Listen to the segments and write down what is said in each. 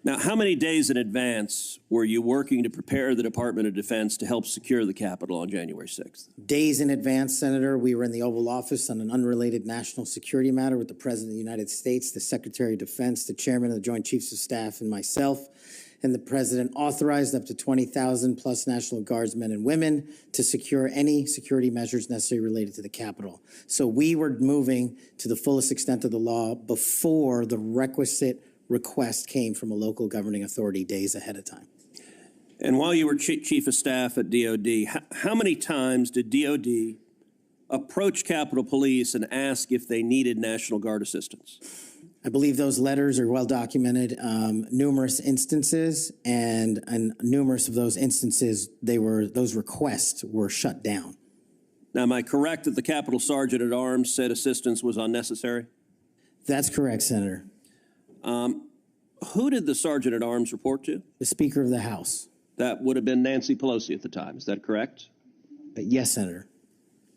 Now, how many days in advance were you working to prepare the Department of Defense to help secure the Capitol on January 6th? Days in advance, Senator. We were in the Oval Office on an unrelated national security matter with the President of the United States, the Secretary of Defense, the Chairman of the Joint Chiefs of Staff, and myself. And the President authorized up to 20,000 plus National Guardsmen and women to secure any security measures necessary related to the Capitol. So we were moving to the fullest extent of the law before the requisite request came from a local governing authority days ahead of time. And while you were Chief of Staff at DOD, how many times did DOD approach Capitol Police and ask if they needed National Guard assistance? I believe those letters are well documented, numerous instances, and numerous of those instances, those requests were shut down. Now, am I correct that the Capitol Sergeant at Arms said assistance was unnecessary? That's correct, Senator. Who did the Sergeant at Arms report to? The Speaker of the House. That would have been Nancy Pelosi at the time. Is that correct? Yes, Senator.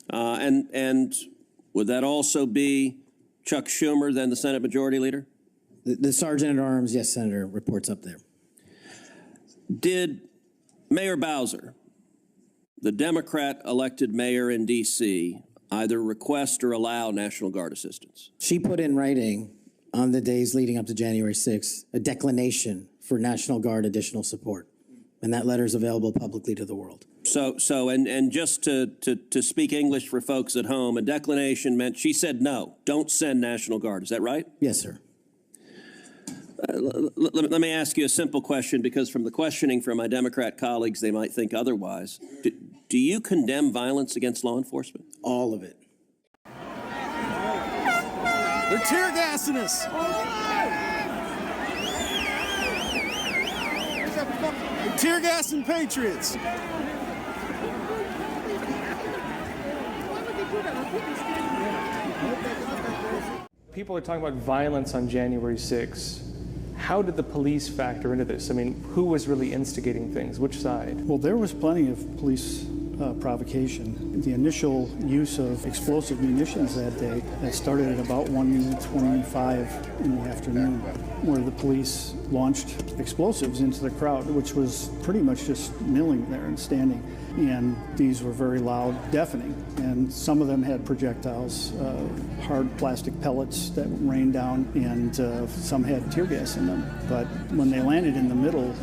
And would that also be Chuck Schumer, then the Senate Majority Leader? The Sergeant at Arms, yes, Senator, reports up there. Did Mayor Bowser, the Democrat elected mayor in D.C., either request or allow National Guard assistance? She put in writing on the days leading up to January 6th, a declination for National Guard additional support. And that letter is available publicly to the world. And just to speak English for folks at home, a declination meant she said, no, don't send National Guard. Is that right? Yes, sir. Let me ask you a simple question, because from the questioning from my Democrat colleagues, they might think otherwise. Do you condemn violence against law enforcement? All of it. They're tear gassing us. They're tear gassing patriots. People are talking about violence on January 6th. How did the police factor into this? I mean, who was really instigating things? Which side? Well, there was plenty of police provocation. The initial use of explosive munitions that day, that started at about 1:25 in the afternoon, where the police launched explosives into the crowd, which was pretty much just milling there and standing. And these were very loud, deafening. And some of them had projectiles, hard plastic pellets that rained down, and some had tear gas in them. But when they landed in the middle,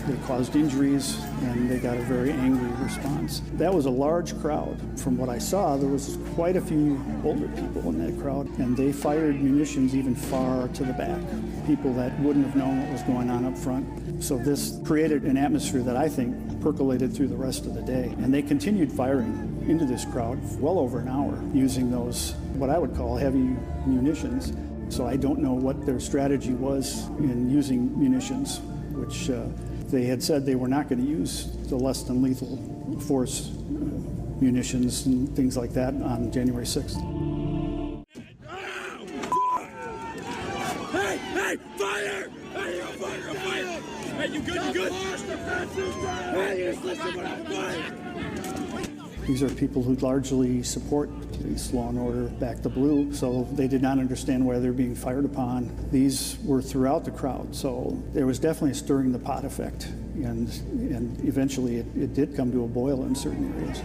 they caused injuries, and they got a very angry response. That was a large crowd. From what I saw, there was quite a few older people in that crowd, and they fired munitions even far to the back, people that wouldn't have known what was going on up front. So this created an atmosphere that I think percolated through the rest of the day. And they continued firing into this crowd for well over an hour using those, what I would call heavy munitions. So I don't know what their strategy was in using munitions, which they had said they were not going to use the less than lethal force munitions and things like that on January 6th. Hey, fire! Hey, fire! Hey, you good? You good? Hey, you just listen when I'm firing! These are people who largely support police law and order, back the blue, so they did not understand why they're being fired upon. These were throughout the crowd, so there was definitely a stirring the pot effect, and eventually it did come to a boil in certain areas.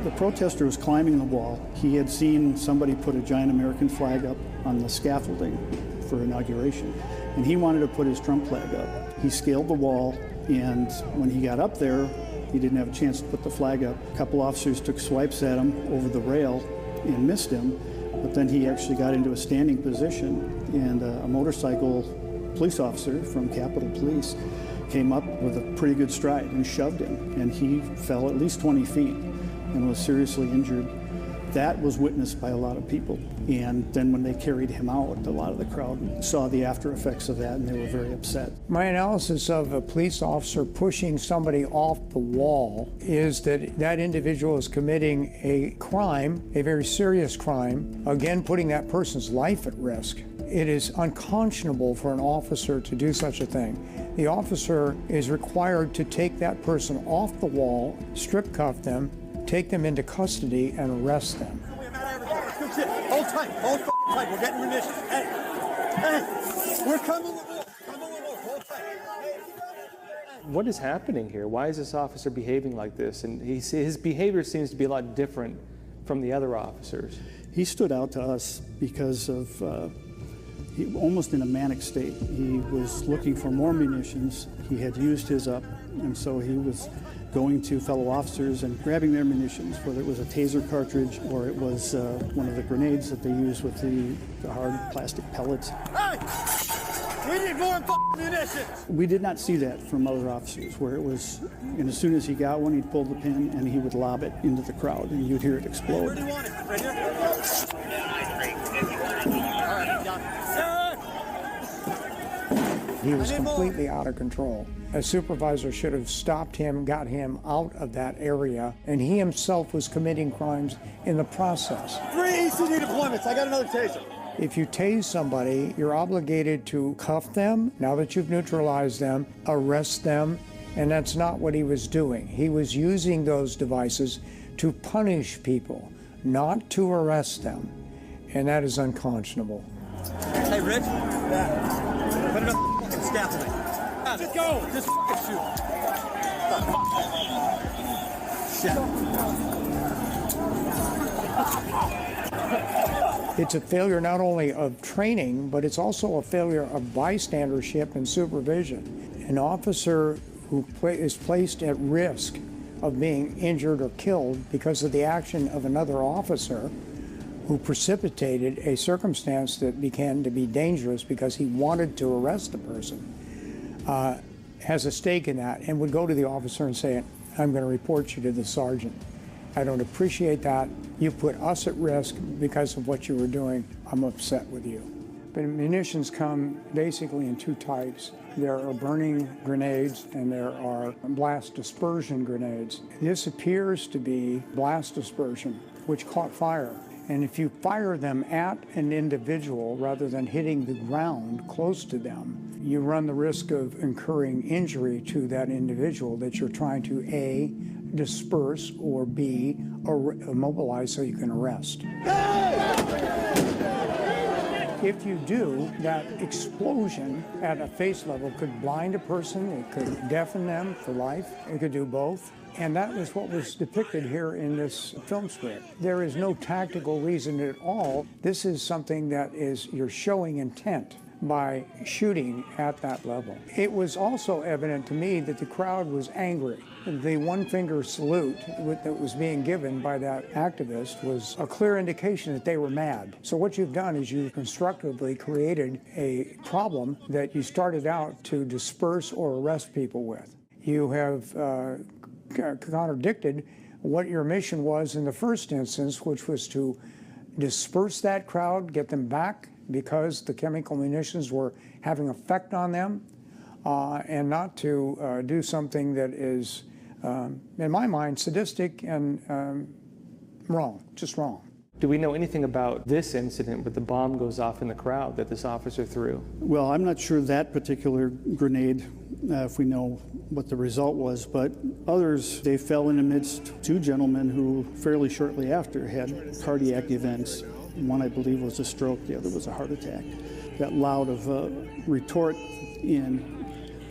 The protester was climbing the wall. He had seen somebody put a giant American flag up on the scaffolding for inauguration, and he wanted to put his Trump flag up. He scaled the wall, and when he got up there, he didn't have a chance to put the flag up. A couple officers took swipes at him over the rail and missed him, but then he actually got into a standing position, and a motorcycle police officer from Capitol Police came up with a pretty good stride and shoved him, and he fell at least 20 feet and was seriously injured. That was witnessed by a lot of people. And then when they carried him out, a lot of the crowd saw the after effects of that, and they were very upset. My analysis of a police officer pushing somebody off the wall is that that individual is committing a crime, a very serious crime, again, putting that person's life at risk. It is unconscionable for an officer to do such a thing. The officer is required to take that person off the wall, strip cuff them, take them into custody, and arrest them. Hold tight. Hold tight. We're getting munitions. Hey, we're coming with more. Coming with more. Hold tight. What is happening here? Why is this officer behaving like this? And his behavior seems to be a lot different from the other officers. He stood out to us because of almost in a manic state. He was looking for more munitions. He had used his up, and so he was going to fellow officers and grabbing their munitions, whether it was a taser cartridge or it was one of the grenades that they use with the hard plastic pellets. Hey! We need more fucking munitions! We did not see that from other officers, where it was, and as soon as he got one, he'd pull the pin and he would lob it into the crowd, and you'd hear it explode. Where do you want it? Right here? All right, got it. He was completely out of control. A supervisor should have stopped him, got him out of that area, and he himself was committing crimes in the process. 3 ECD deployments. I got another taser. If you tase somebody, you're obligated to cuff them, now that you've neutralized them, arrest them, and that's not what he was doing. He was using those devices to punish people, not to arrest them, and that is unconscionable. Hey, Rich. Yeah. Put it up fucking scaffolding. Just go. Just fucking shoot. Shit. It's a failure not only of training, but it's also a failure of bystandership and supervision. An officer who is placed at risk of being injured or killed because of the action of another officer who precipitated a circumstance that began to be dangerous because he wanted to arrest the person, has a stake in that and would go to the officer and say, I'm going to report you to the sergeant. I don't appreciate that. You put us at risk because of what you were doing. I'm upset with you. But munitions come basically in two types. There are burning grenades and there are blast dispersion grenades. This appears to be blast dispersion, which caught fire. And if you fire them at an individual rather than hitting the ground close to them, you run the risk of incurring injury to that individual that you're trying to A, disperse, or B, immobilize so you can arrest. If you do, that explosion at a face level could blind a person, it could deafen them for life, it could do both. And that was what was depicted here in this film script. There is no tactical reason at all. This is something that is, you're showing intent by shooting at that level. It was also evident to me that the crowd was angry. The one-finger salute that was being given by that activist was a clear indication that they were mad. So what you've done is you've constructively created a problem that you started out to disperse or arrest people with. You have contradicted what your mission was in the first instance, which was to disperse that crowd, get them back because the chemical munitions were having effect on them, and not to do something that is, in my mind, sadistic and wrong, just wrong. Do we know anything about this incident where the bomb goes off in the crowd that this officer threw? Well, I'm not sure that particular grenade, if we know what the result was, but others, they fell in amidst two gentlemen who fairly shortly after had cardiac events. One, I believe, was a stroke, the other was a heart attack. That loud of a retort in,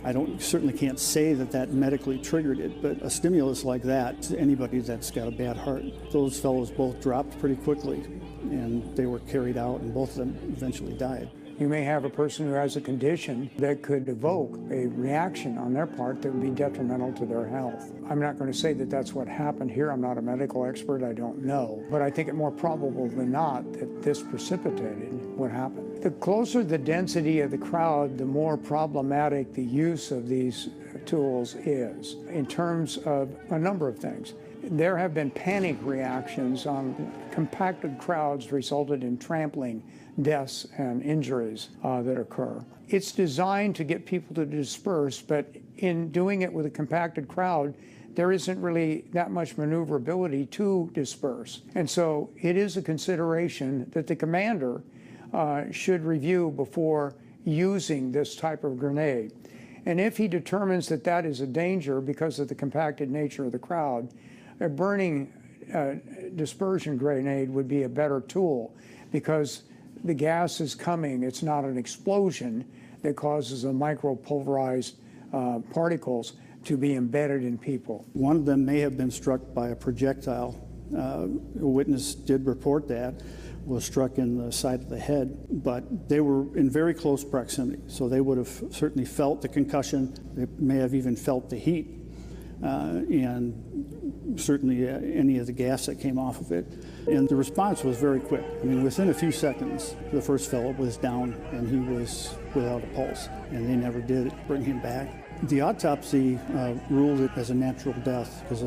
I certainly can't say that medically triggered it, but a stimulus like that, to anybody that's got a bad heart, those fellows both dropped pretty quickly, and they were carried out, and both of them eventually died. You may have a person who has a condition that could evoke a reaction on their part that would be detrimental to their health. I'm not going to say that that's what happened here. I'm not a medical expert. I don't know. But I think it more probable than not that this precipitated what happened. The closer the density of the crowd, the more problematic the use of these tools is in terms of a number of things. There have been panic reactions on compacted crowds resulted in trampling, deaths, and injuries that occur. It's designed to get people to disperse, but in doing it with a compacted crowd, there isn't really that much maneuverability to disperse. And so it is a consideration that the commander should review before using this type of grenade. And if he determines that that is a danger because of the compacted nature of the crowd, a burning dispersion grenade would be a better tool because the gas is coming, it's not an explosion that causes the micropulverized particles to be embedded in people. One of them may have been struck by a projectile. A witness did report that, was struck in the side of the head, but they were in very close proximity, so they would have certainly felt the concussion. They may have even felt the heat, and certainly any of the gas that came off of it. And the response was very quick. I mean, within a few seconds, the first fellow was down and he was without a pulse, and they never did bring him back. The autopsy ruled it as a natural death because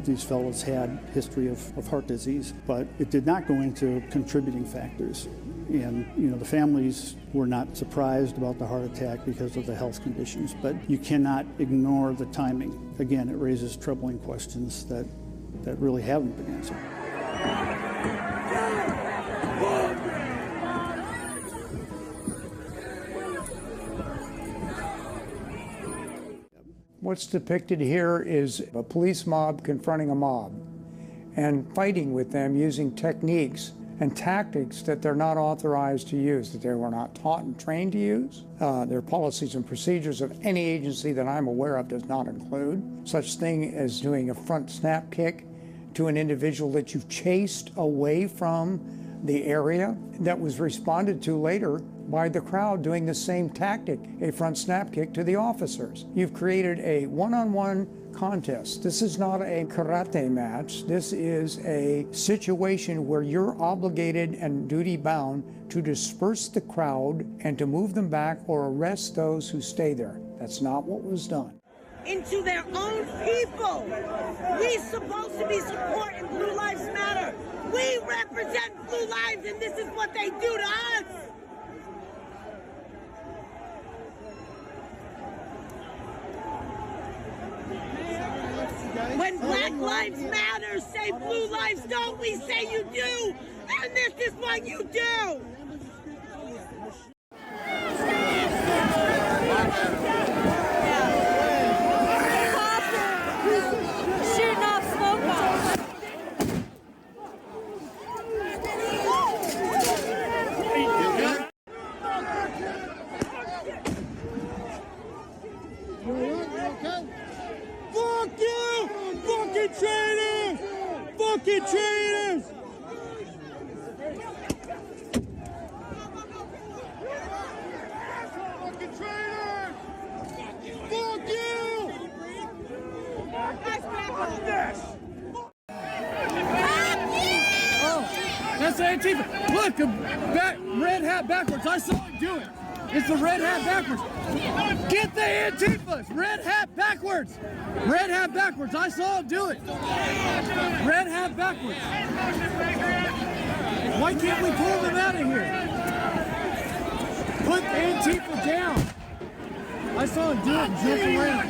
these fellows had history of heart disease, but it did not go into contributing factors. And, the families were not surprised about the heart attack because of the health conditions, but you cannot ignore the timing. Again, it raises troubling questions that really haven't been answered. What's depicted here is a police mob confronting a mob and fighting with them using techniques and tactics that they're not authorized to use, that they were not taught and trained to use. Their policies and procedures of any agency that I'm aware of does not include such thing as doing a front snap kick to an individual that you've chased away from the area, that was responded to later by the crowd doing the same tactic, a front snap kick to the officers. You've created a one-on-one contest. This is not a karate match. This is a situation where you're obligated and duty-bound to disperse the crowd and to move them back or arrest those who stay there. That's not what was done. Into their own people. We're supposed to be supporting Blue Lives Matter. We represent Blue Lives, and this is what they do to us. When Black Lives Matter say Blue Lives don't, we say you do, and this is what you do. Shooting off smoke bombs. Fuck you! Fucking traitors! Fucking traitors! Fucking traitors! Fuck you! Oh, that's Antifa. Look, red hat backwards. I saw it do it. It's the red hat backwards. Get the Antifas. Red hat backwards. Red hat backwards. I saw it do it. Red hat backwards. Why can't we pull them out of here? Put Antifa down. I saw him do it and jump around.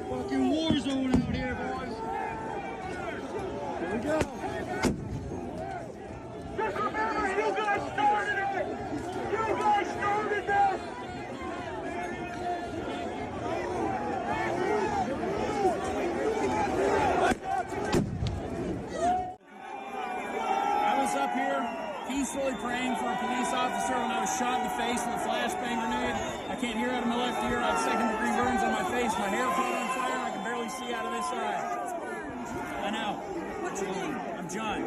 Fucking war zone out here, boys. Here we go. Just remember, you guys started it. You guys started this. I was up here peacefully praying for a police officer when I was shot in the face with a flashbang grenade. I can't hear out of my left ear. I have second-degree burns on my face. My hair caught on fire. I can barely see out of this eye. I know. What's your name? I'm John.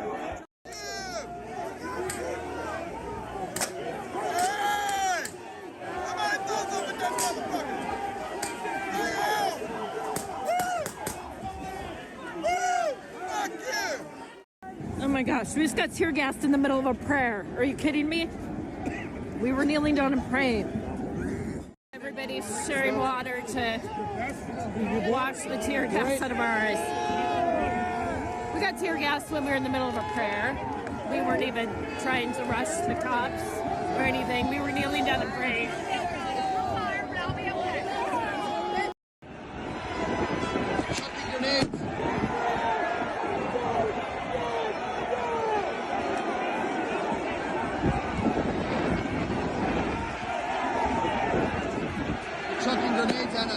oh my gosh, we just got tear gassed in the middle of a prayer. Are you kidding me? We were kneeling down and praying. Everybody's sharing water to wash the tear gas out of our eyes. We got tear gas when we were in the middle of a prayer. We weren't even trying to rush the cops or anything. We were kneeling down and praying. If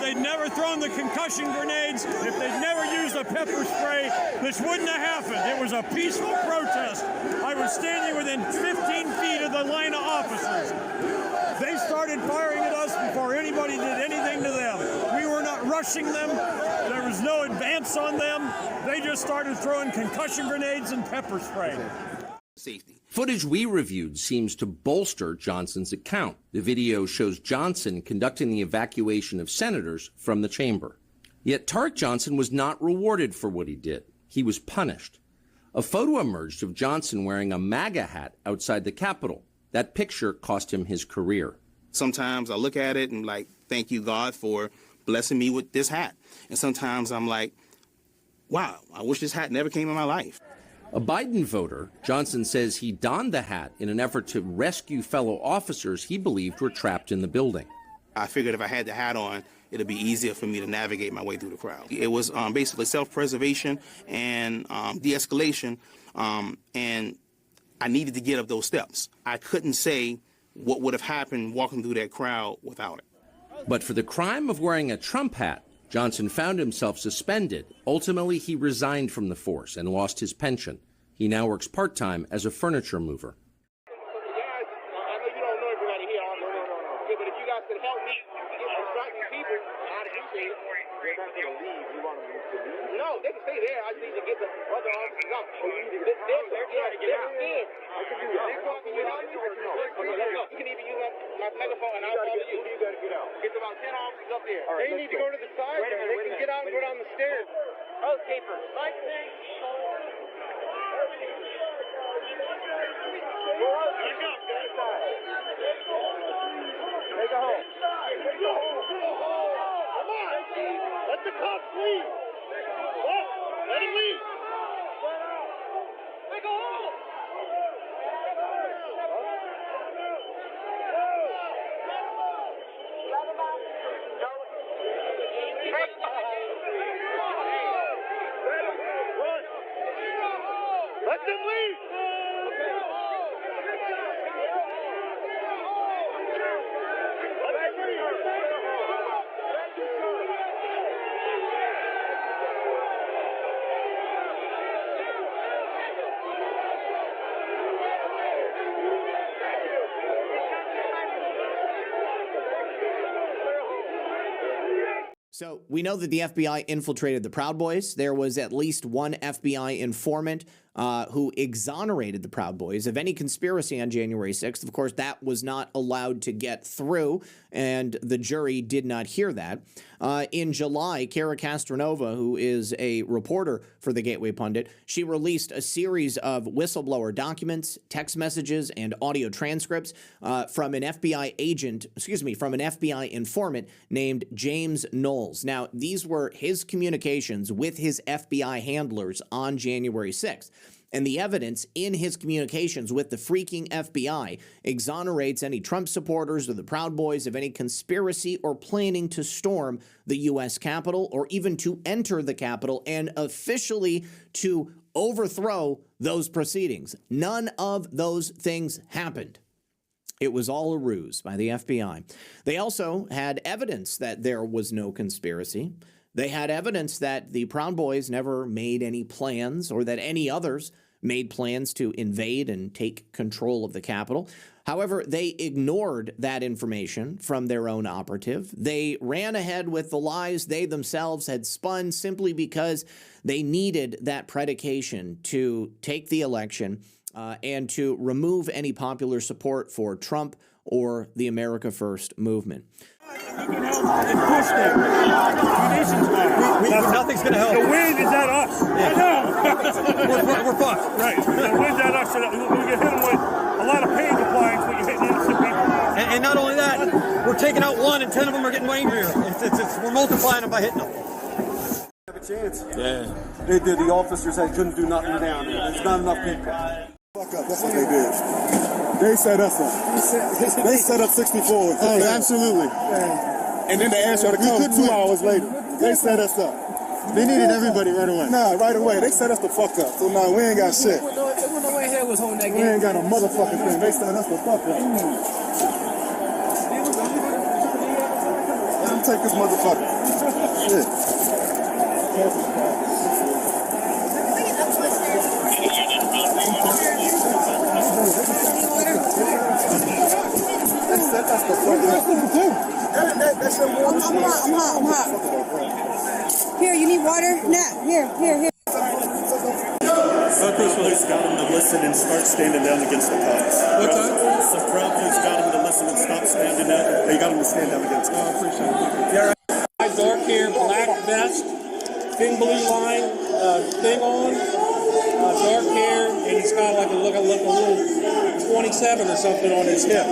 they'd never thrown the concussion grenades, if they'd never used the pepper spray, this wouldn't have happened. It was a peaceful protest. I was standing within 15 feet of the line of officers. They started firing at us before anybody did anything to them. We were not rushing them. There was no advance on them. They just started throwing concussion grenades and pepper spray. Safety. Footage we reviewed seems to bolster Johnson's account. The video shows Johnson conducting the evacuation of senators from the chamber. Yet Tareq Johnson was not rewarded for what he did. He was punished. A photo emerged of Johnson wearing a MAGA hat outside the Capitol. That picture cost him his career. Sometimes I look at it and like, thank you, God, for blessing me with this hat. And sometimes I'm like, wow, I wish this hat never came in my life. A Biden voter, Johnson says he donned the hat in an effort to rescue fellow officers he believed were trapped in the building. I figured if I had the hat on, it'd be easier for me to navigate my way through the crowd. It was basically self-preservation and de-escalation, and I needed to get up those steps. I couldn't say what would have happened walking through that crowd without it. But for the crime of wearing a Trump hat, Johnson found himself suspended. Ultimately, he resigned from the force and lost his pension. He now works part-time as a furniture mover. No, they can stay there. I just need to get the other officers out. They're trying to get out. I can do that. They're talking without me. You can even use my telephone and I'll call you. Who do you got to get out? Get about 10 officers up there. Right, they need to go to the side. They can get out and go down the stairs. Housekeeper. Take her home. Come on. Let the cops leave. Let him leave. Take her home. Let them leave. So we know that the FBI infiltrated the Proud Boys. There was at least one FBI informant who exonerated the Proud Boys of any conspiracy on January 6th. Of course, that was not allowed to get through, and the jury did not hear that. In July, Kara Castronova, who is a reporter for the Gateway Pundit, she released a series of whistleblower documents, text messages, and audio transcripts from an FBI informant named James Knowles. Now, these were his communications with his FBI handlers on January 6th. And the evidence in his communications with the freaking FBI exonerates any Trump supporters or the Proud Boys of any conspiracy or planning to storm the U.S. Capitol or even to enter the Capitol and officially to overthrow those proceedings. None of those things happened. It was all a ruse by the FBI. They also had evidence that there was no conspiracy. They had evidence that the Proud Boys never made any plans or that any others made plans to invade and take control of the Capitol. However, they ignored that information from their own operative. They ran ahead with the lies they themselves had spun simply because they needed that predication to take the election and to remove any popular support for Trump or the America First movement. Nothing's going to help. The wind is at us. Yeah. We're fucked. Right. The wind's at us. We can hit them with a lot of pain appliance when you're hitting innocent people. And not only that, we're taking out one and 10 of them are getting angrier. We're multiplying them by hitting them. Have a chance. Yeah. The officers couldn't do nothing down there. There's not enough people. Fuck up. That's what they did. They set us up. They set up 64. Oh, absolutely. And then they asked y'all to come 2 hours later. They set us up. They needed everybody right away. Nah, right away. They set us the fuck up. So now we ain't got shit. They wouldn't know where head was holding that We ain't got a motherfucking thing. They set us the fuck up. Let them take this motherfucker. Shit. They set us the fuck up. That's your water. I'm hot. Here, you need water? Nah, here. Sucrose police got him to listen and start standing down against the cops. What's that? Some Crown police got him to listen and stop standing down. They got him to stand down against the cops. I appreciate it. Yeah, right. Dark hair, black vest, thin blue line thing on, dark hair, and he's got like a little 27 or something on his hip.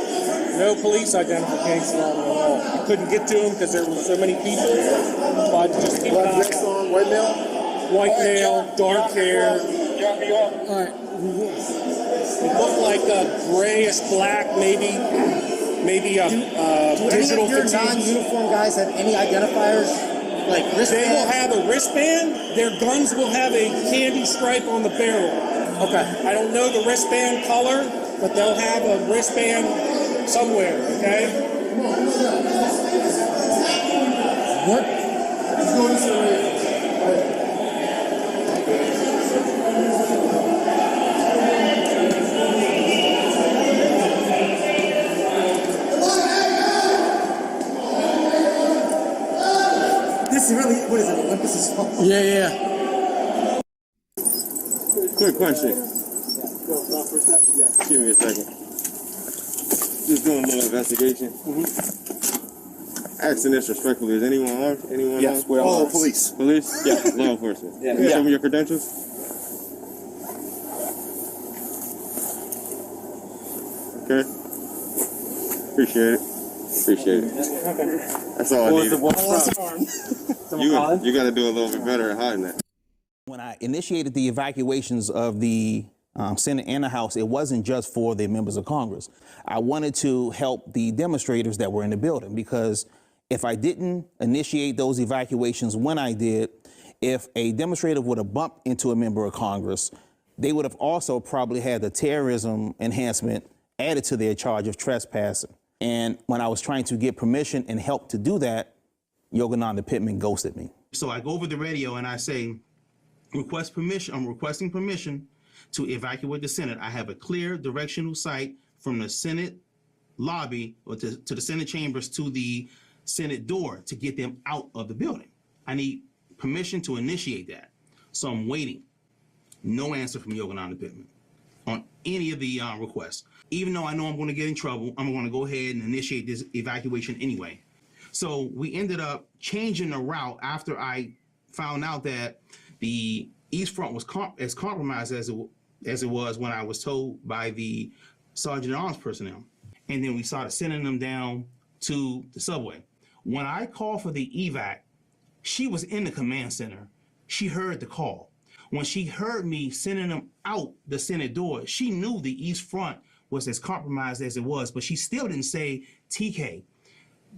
No police identification on him at all. I couldn't get to him because there were so many people. But just keep an eye on. White male? White male, dark hair. Alright. It looked like a grayish black, maybe a digital Do any of your fatigue. non-uniform guys have any identifiers? Like They wristband? will have a wristband. Their guns will have a candy stripe on the barrel. Okay. I don't know the wristband color, but they'll have a wristband somewhere, okay? What? This is really, what is it, Olympus' fault? Yeah. Quick question. Give me a second. Just doing a little investigation. Asking this respectfully, is anyone armed? Anyone Yes, armed? we're all armed. Police. Police? Yeah, law enforcement. Yeah. Can you show me your credentials? Okay. Appreciate it. That's all I needed. You got to do a little bit better at hiding that. When I initiated the evacuations of the Senate and the House, it wasn't just for the members of Congress. I wanted to help the demonstrators that were in the building, because if I didn't initiate those evacuations when I did, if a demonstrator would have bumped into a member of Congress, they would have also probably had the terrorism enhancement added to their charge of trespassing. And when I was trying to get permission and help to do that, Yogananda Pittman ghosted me. So I go over the radio and I say, request permission. I'm requesting permission to evacuate the Senate. I have a clear directional sight from the Senate lobby or to the Senate chambers to the Senate door to get them out of the building. I need permission to initiate that. So I'm waiting. No answer from Yogananda Pittman on any of the requests. Even though I know I'm going to get in trouble, I'm going to go ahead and initiate this evacuation anyway. So we ended up changing the route after I found out that the East Front was as compromised as it was when I was told by the Sergeant at Arms personnel. And then we started sending them down to the subway. When I called for the evac, she was in the command center. She heard the call. When she heard me sending them out the Senate door, she knew the East Front was as compromised as it was, but she still didn't say, TK,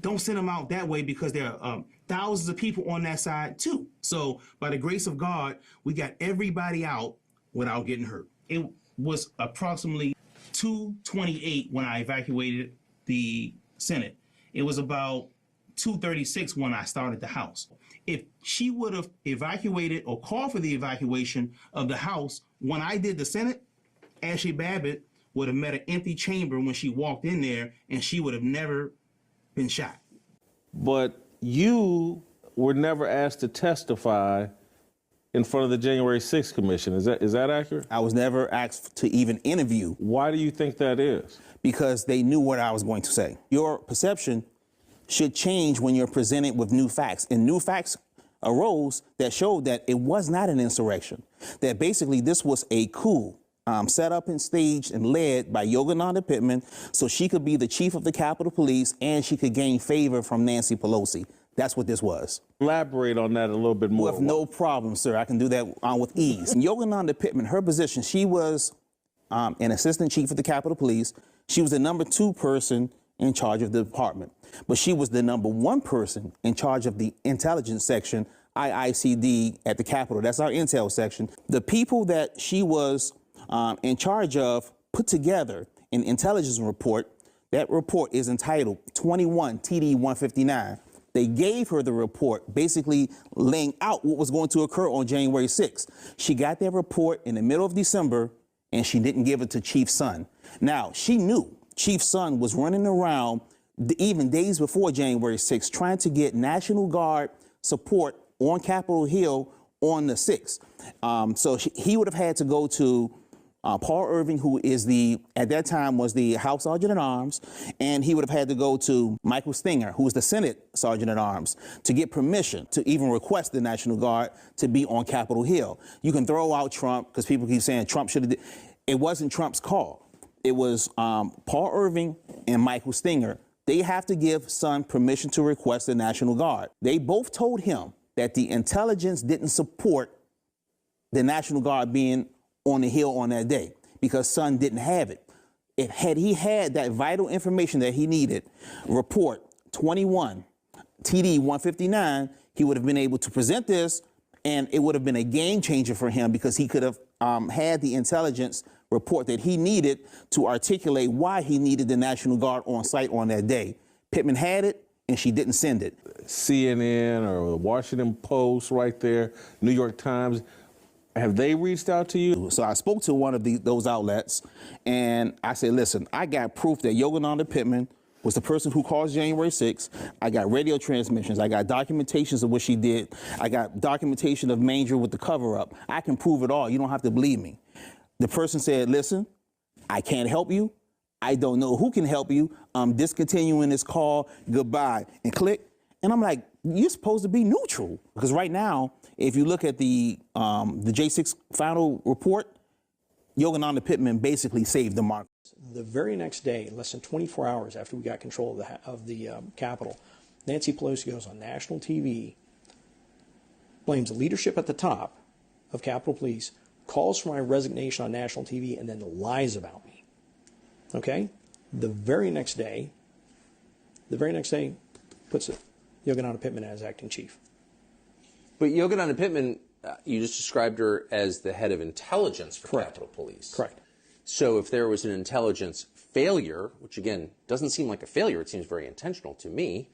don't send them out that way because there are thousands of people on that side too. So by the grace of God, we got everybody out without getting hurt. It was approximately 2:28 when I evacuated the Senate. It was about 2:36 when I started the House. If she would have evacuated or called for the evacuation of the House when I did the Senate, Ashley Babbitt would have met an empty chamber when she walked in there, and she would have never been shot. But you were never asked to testify in front of the January 6th Commission. Is that accurate? I was never asked to even interview. Why do you think that is? Because they knew what I was going to say. Your perception should change when you're presented with new facts. And new facts arose that showed that it was not an insurrection, that basically this was a coup set up and staged and led by Yogananda Pittman so she could be the chief of the Capitol Police and she could gain favor from Nancy Pelosi. That's what this was. Elaborate on that a little bit more. With no problem, sir. I can do that with ease. Yogananda Pittman, her position, she was an assistant chief of the Capitol Police. She was the number 2 person in charge of the department, but she was the number 1 person in charge of the intelligence section IICD at the Capitol. That's our intel section. The people that she was in charge of put together an intelligence report. That report is entitled 21 TD 159. They gave her the report, basically laying out what was going to occur on January 6th. She got that report in the middle of December, and she didn't give it to Chief Son. Now, she knew Chief Son was running around even days before January 6th, trying to get National Guard support on Capitol Hill on the 6th. So he would have had to go to Paul Irving, who is at that time was the House Sergeant at Arms, and he would have had to go to Michael Stenger, who was the Senate Sergeant at Arms, to get permission to even request the National Guard to be on Capitol Hill. You can throw out Trump, because people keep saying Trump should have. It wasn't Trump's call. It was Paul Irving and Michael Stenger. They have to give Son permission to request the National Guard. They both told him that the intelligence didn't support the National Guard being on the Hill on that day because Son didn't have it. Had he had that vital information that he needed, report 21 TD 159, he would have been able to present this, and it would have been a game changer for him because he could have had the intelligence report that he needed to articulate why he needed the National Guard on site on that day. Pittman had it, and she didn't send it. CNN or the Washington Post right there, New York Times, have they reached out to you? So I spoke to one of those outlets, and I said, listen, I got proof that Yogananda Pittman was the person who caused January 6th. I got radio transmissions. I got documentations of what she did. I got documentation of Manger with the cover-up. I can prove it all. You don't have to believe me. The person said, listen, I can't help you. I don't know who can help you. I'm discontinuing this call. Goodbye. And click. And I'm like, you're supposed to be neutral. Because right now, if you look at the J6 final report, Yogananda Pittman basically saved the mark. The very next day, less than 24 hours after we got control of the Capitol, Nancy Pelosi goes on national TV, blames the leadership at the top of Capitol Police, calls for my resignation on national TV, and then lies about me. Okay? The very next day, puts Yogananda Pittman as acting chief. But Yogananda Pittman, you just described her as the head of intelligence for Capitol Police. Correct. So if there was an intelligence failure, which again doesn't seem like a failure, it seems very intentional to me,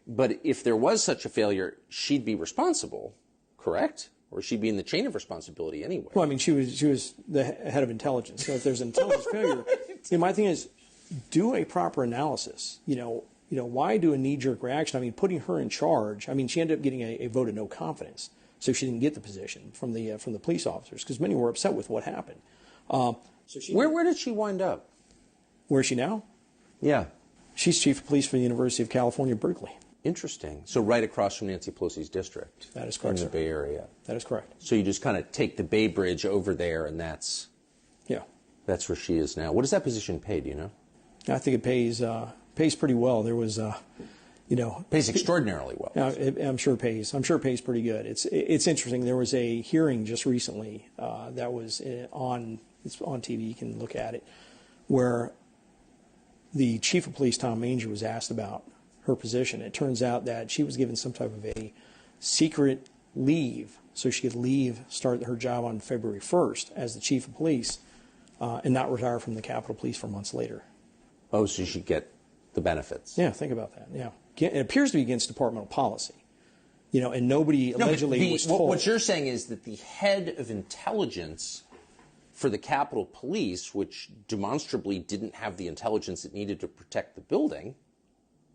but if there was such a failure, she'd be responsible, correct? Or she'd be in the chain of responsibility anyway. Well, I mean, she was the head of intelligence. So if there's intelligence failure, my thing is, do a proper analysis. Why do a knee-jerk reaction? I mean, putting her in charge. I mean, she ended up getting a vote of no confidence, so she didn't get the position from the police officers because many were upset with what happened. Where did she wind up? Where is she now? Yeah. She's chief of police for the University of California, Berkeley. Interesting. So right across from Nancy Pelosi's district. That is correct, in the Bay Area. That is correct. So you just kind of take the Bay Bridge over there, and that's where she is now. What does that position pay? Do you know? I think it pays pretty well. There was, pays extraordinarily well. I'm sure it pays. I'm sure it pays pretty good. It's interesting. There was a hearing just recently that was on TV. You can look at it, where the chief of police, Tom Manger, was asked about her position. It turns out that she was given some type of a secret leave so she could start her job on February 1st as the chief of police and not retire from the Capitol Police for months later. Oh, so she get the benefits. Yeah, think about that. Yeah. It appears to be against departmental policy. And nobody allegedly was told. What you're saying is that the head of intelligence for the Capitol Police, which demonstrably didn't have the intelligence it needed to protect the building,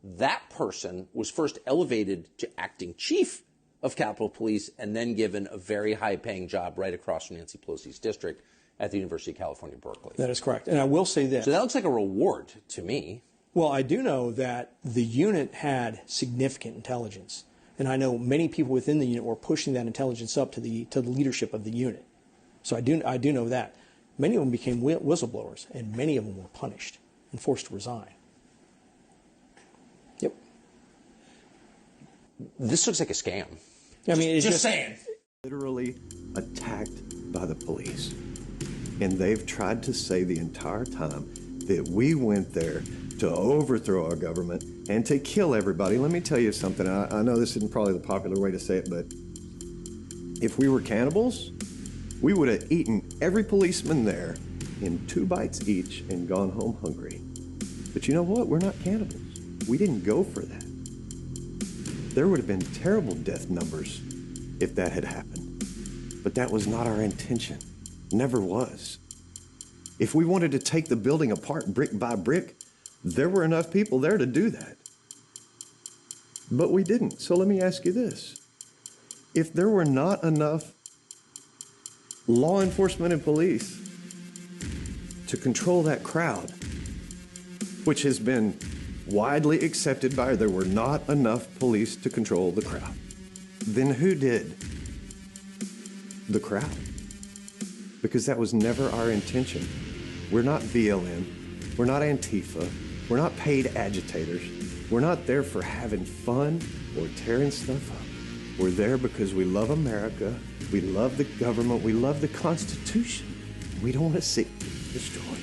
that person was first elevated to acting chief of Capitol Police and then given a very high-paying job right across from Nancy Pelosi's district at the University of California, Berkeley. That is correct. And I will say this. So that looks like a reward to me. Well, I do know that the unit had significant intelligence. And I know many people within the unit were pushing that intelligence up to the leadership of the unit. So I do know that. Many of them became whistleblowers, and many of them were punished and forced to resign. Yep. This looks like a scam. I mean, it's just saying. Literally attacked by the police. And they've tried to say the entire time that we went there to overthrow our government and to kill everybody. Let me tell you something. I know this isn't probably the popular way to say it, but If we were cannibals, we would have eaten every policeman there in 2 bites each and gone home hungry. But you know what? We're not cannibals. We didn't go for that. There would have been terrible death numbers if that had happened. But that was not our intention. Never was. If we wanted to take the building apart brick by brick, there were enough people there to do that. But we didn't. So let me ask you this. If there were not enough law enforcement and police to control that crowd, which has been widely accepted by there were not enough police to control the crowd, then who did? The crowd. Because that was never our intention. We're not BLM. We're not Antifa. We're not paid agitators. We're not there for having fun or tearing stuff up. We're there because we love America, we love the government, we love the Constitution. We don't want to see it destroyed.